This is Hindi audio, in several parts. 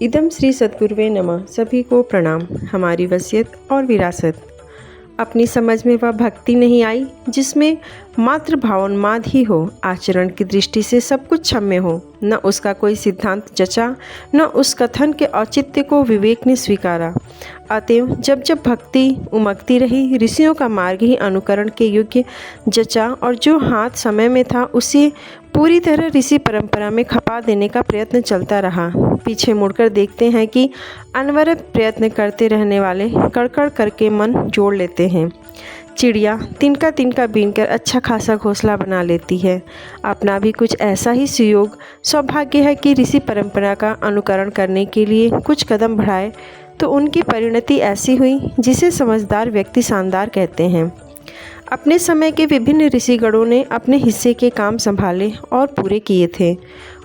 इदम श्री सद्गुरुवे नमः। सभी को प्रणाम। हमारी वसीयत और विरासत। अपनी समझ में वह भक्ति नहीं आई जिसमें मात्र भावोन्माद ही हो, आचरण की दृष्टि से सब कुछ क्षम्य हो। न उसका कोई सिद्धांत जचा, न उस कथन के औचित्य को विवेक ने स्वीकारा। अतएव जब जब भक्ति उमगती रही, ऋषियों का मार्ग ही अनुकरण के योग्य जचा और जो हाथ समय में था उसे पूरी तरह ऋषि परंपरा में खपा देने का प्रयत्न चलता रहा। पीछे मुड़कर देखते हैं कि अनवरत प्रयत्न करते रहने वाले कड़कड़ करके मन जोड़ लेते हैं। चिड़िया तिनका तिनका बीनकर अच्छा खासा घोंसला बना लेती है। अपना भी कुछ ऐसा ही सुयोग सौभाग्य है कि ऋषि परंपरा का अनुकरण करने के लिए कुछ कदम बढ़ाए तो उनकी परिणति ऐसी हुई जिसे समझदार व्यक्ति शानदार कहते हैं। अपने समय के विभिन्न ऋषिगणों ने अपने हिस्से के काम संभाले और पूरे किए थे।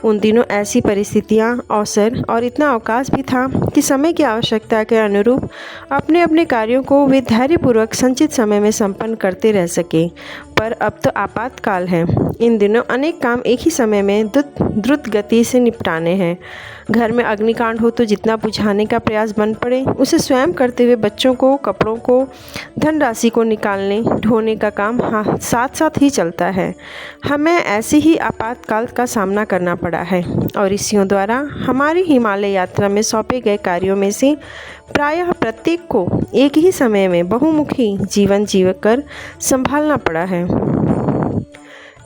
उन दिनों ऐसी परिस्थितियां, अवसर और इतना अवकाश भी था कि समय की आवश्यकता के अनुरूप अपने अपने कार्यों को वे धैर्यपूर्वक संचित समय में संपन्न करते रह सके। पर अब तो आपातकाल है। इन दिनों अनेक काम एक ही समय में द्रुत गति से निपटाने हैं। घर में अग्निकांड हो तो जितना बुझाने का प्रयास बन पड़े उसे स्वयं करते हुए बच्चों को, कपड़ों को, धनराशि को निकालने ढोने का काम साथ साथ ही चलता है। हमें ऐसे ही आपातकाल का सामना करना पड़ा है और ऋषियों द्वारा हमारी हिमालय यात्रा में सौंपे गए कार्यों में से प्रायः प्रत्येक को एक ही समय में बहुमुखी जीवन जीकर संभालना पड़ा है।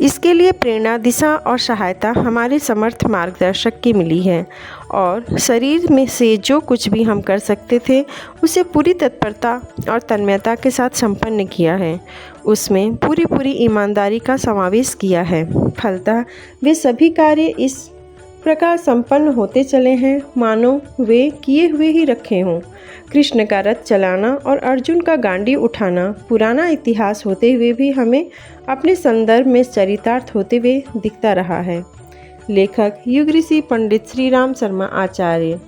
इसके लिए प्रेरणा, दिशा और सहायता हमारे समर्थ मार्गदर्शक की मिली है और शरीर में से जो कुछ भी हम कर सकते थे उसे पूरी तत्परता और तन्मयता के साथ संपन्न किया है। उसमें पूरी ईमानदारी का समावेश किया है। फलतः वे सभी कार्य इस प्रकार संपन्न होते चले हैं मानो वे किए हुए ही रखे हों। कृष्ण का रथ चलाना और अर्जुन का गांडी उठाना पुराना इतिहास होते हुए भी हमें अपने संदर्भ में चरितार्थ होते हुए दिखता रहा है। लेखक युग ऋषि पंडित श्री राम शर्मा आचार्य।